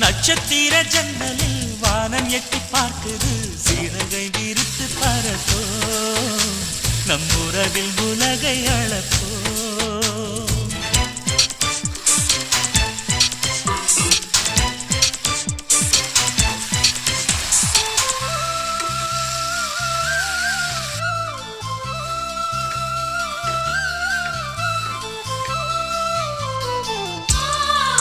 நட்சத்திர ஜன்னலில் வானம் எட்டி பார்க்குது சிறகை விரித்து பறப்போ நம் உறவில் உலகை அளப்போ